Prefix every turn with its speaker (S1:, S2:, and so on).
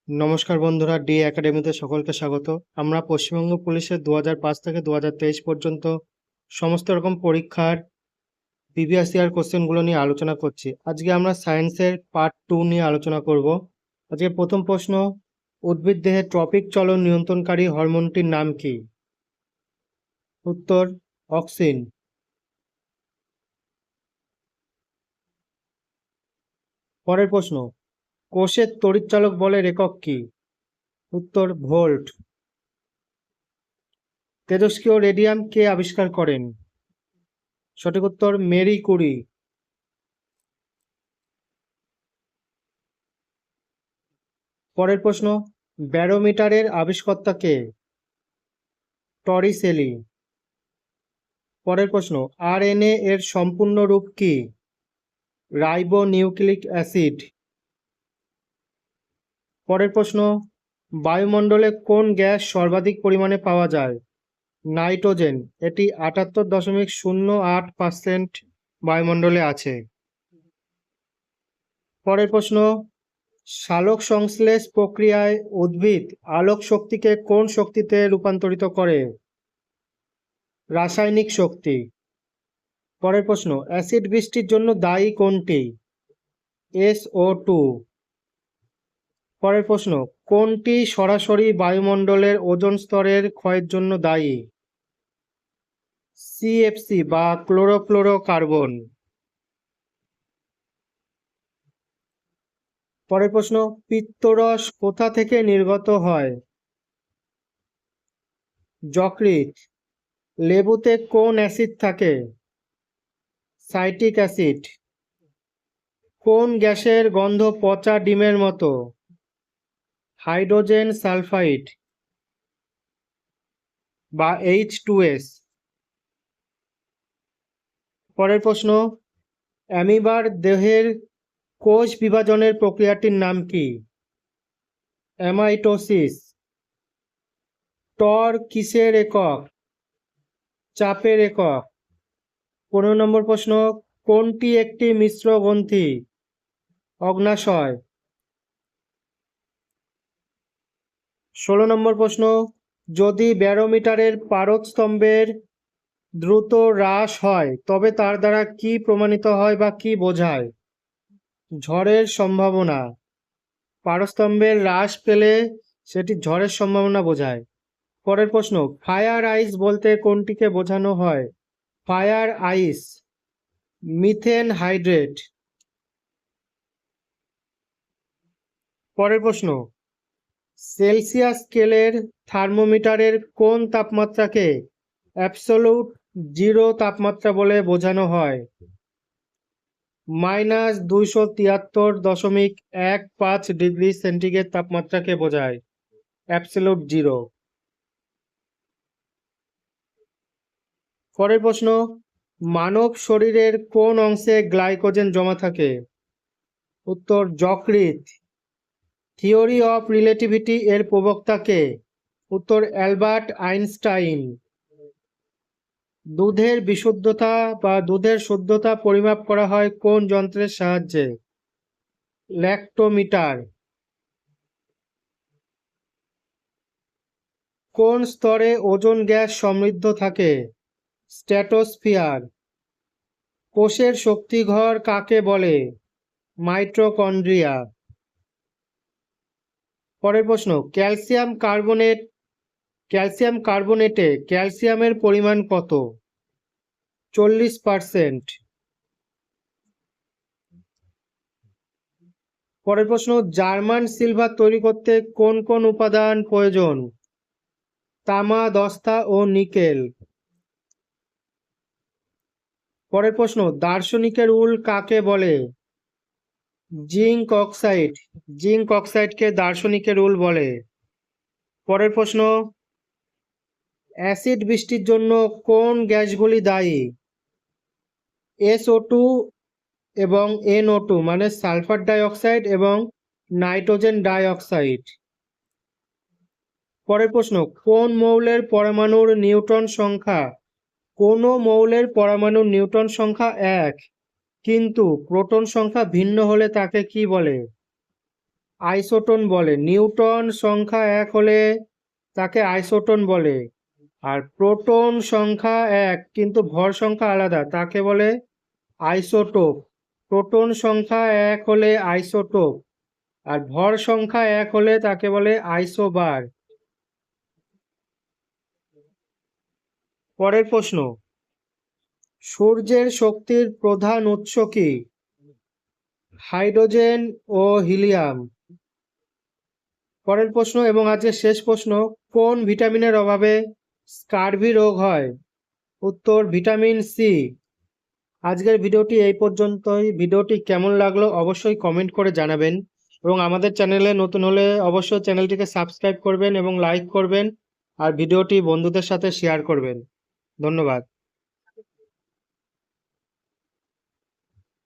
S1: নমস্কার বন্ধুরা, ডি একাডেমিতে সকলকে স্বাগত। আমরা পশ্চিমবঙ্গ পুলিশের 2005 থেকে 2023 পর্যন্ত সমস্ত রকম পরীক্ষার প্রিভিয়াস ইয়ার কোশ্চেনগুলো নিয়ে আলোচনা করছি। আজকে আমরা সায়েন্সের পার্ট 2 নিয়ে আলোচনা করব। আজকে প্রথম প্রশ্ন, উদ্ভিদ দেহে ট্রপিক চলন নিয়ন্ত্রণকারী হরমোনটির নাম কি? উত্তর অক্সিন। পরের প্রশ্ন, কোষের তড়িৎচালক বলের একক কি? উত্তর ভোল্ট। তেজস্ক্রিয় রেডিয়াম কে আবিষ্কার করেন? সঠিক উত্তর মেরি কুরি। পরের প্রশ্ন, ব্যারোমিটারের আবিষ্কর্তা কে? টরিসেলি। পরের প্রশ্ন, আরএনএ এর সম্পূর্ণ রূপ কি? Ribonucleic acid. পরের প্রশ্ন, বায়ুমণ্ডলে কোন গ্যাস সর্বাধিক পরিমাণে পাওয়া যায়? নাইট্রোজেন। এটি 78.08% বায়ুমণ্ডলে আছে। পরের প্রশ্ন, সালোক সংশ্লেষ প্রক্রিয়ায় উদ্ভিদ আলোক শক্তিকে কোন শক্তিতে রূপান্তরিত করে? রাসায়নিক শক্তি। পরের প্রশ্ন, অ্যাসিড বৃষ্টির জন্য দায়ী কোনটি? SO2। পরের প্রশ্ন, কোনটি সরাসরি বায়ুমণ্ডলের ওজোন স্তরের ক্ষয়ের জন্য দায়ী? CFC বা ক্লোরোফ্লোরোকার্বন। পরের প্রশ্ন, পিত্তরস কোথা থেকে নির্গত হয়? যকৃৎ। লেবুতে কোন অ্যাসিড থাকে? Citric acid. কোন গ্যাসের গন্ধ পচা ডিমের মতো? হাইড্রোজেন সালফাইড বা H2S। পরের প্রশ্ন, অ্যামিবার দেহের কোষ বিভাজনের প্রক্রিয়াটির নাম কি? অ্যামাইটোসিস। টর কিসের একক? চাপের একক। 15 নম্বর প্রশ্ন, কোনটি একটি মিশ্র গ্রন্থি? অগ্ন্যাশয়। 16 নম্বর প্রশ্ন, যদি ব্যারোমিটারের পারদ-স্তম্ভের দ্রুত হ্রাস হয় তবে তার দ্বারা কি প্রমাণিত হয় বা কি বোঝায়? ঝড়ের সম্ভাবনা। পারস্তম্ভের হ্রাস পেলে সেটি ঝড়ের সম্ভাবনা বোঝায়। পরের প্রশ্ন, ফায়ার আইস বলতে কোনটিকে বোঝানো হয়? Fire ice. Methane hydrate. পরের প্রশ্ন, সেলসিয়াস স্কেলের থার্মোমিটারের কোন তাপমাত্রাকে অ্যাবসোলুট জিরো তাপমাত্রা বলে বোঝানো হয়? -273.15 ডিগ্রি সেন্টিগ্রেড তাপমাত্রাকে বোঝায় অ্যাবসোলুট জিরো। পরের প্রশ্ন, মানব শরীরের কোন অংশে গ্লাইকোজেন জমা থাকে? উত্তর যকৃৎ। থিওরি অফ রিলেটিভিটি এর প্রবক্তা কে? উত্তর অ্যালবার্ট আইনস্টাইন। দুধের বিশুদ্ধতা বা দুধের শুদ্ধতা পরিমাপ করা হয় কোন যন্ত্রের সাহায্যে? ল্যাক্টোমিটার। কোন স্তরে ওজোন গ্যাস সমৃদ্ধ থাকে? স্ট্র্যাটোস্ফিয়ার। কোষের শক্তিঘর কাকে বলে? মাইটোকন্ড্রিয়া। পরের প্রশ্ন, ক্যালসিয়াম কার্বনেটে ক্যালসিয়ামের পরিমাণ কত? 40%। পরের প্রশ্ন, জার্মান সিলভার তৈরি করতে কোন কোন উপাদান প্রয়োজন? তামা, দস্তা ও নিকেল। পরের প্রশ্ন, দার্শনিকের উল কাকে বলে? Zinc oxide. জিঙ্ক অক্সাইডকে দার্শনিকের উল বলে। পরের প্রশ্ন, অ্যাসিড বৃষ্টির জন্য কোন গ্যাসগুলি দায়ী? SO2 এবং NO2 মানে সালফার ডাইঅক্সাইড এবং নাইট্রোজেন ডাইঅক্সাইড। পরের প্রশ্ন, কোন মৌলের পরমাণুর নিউট্রন সংখ্যা? কোনো মৌলের পরমাণুর নিউট্রন সংখ্যা 1 কিন্তু প্রোটন সংখ্যা ভিন্ন হলে তাকে কি বলে? আইসোটোন বলে। নিউটন সংখ্যা 1 হলে তাকে আইসোটোন বলে। আর প্রোটন সংখ্যা 1 কিন্তু ভর সংখ্যা আলাদা, তাকে বলে আইসোটোপ। প্রোটন সংখ্যা 1 হলে আইসোটোপ, আর ভর সংখ্যা 1 হলে তাকে বলে আইসোবার। পরের প্রশ্ন, সূর্যের শক্তির প্রধান উৎস কি? হাইড্রোজেন ও হিলিয়াম। পরের প্রশ্ন এবং আজকের শেষ প্রশ্ন, কোন ভিটামিনের অভাবে স্কারভি রোগ হয়? উত্তর ভিটামিন সি। আজকের ভিডিওটি এই পর্যন্তই। ভিডিওটি কেমন লাগলো অবশ্যই কমেন্ট করে জানাবেন, এবং আমাদের চ্যানেলে নতুন হলে অবশ্যই চ্যানেলটিকে সাবস্ক্রাইব করবেন এবং লাইক করবেন, আর ভিডিওটি বন্ধুদের সাথে শেয়ার করবেন। ধন্যবাদ।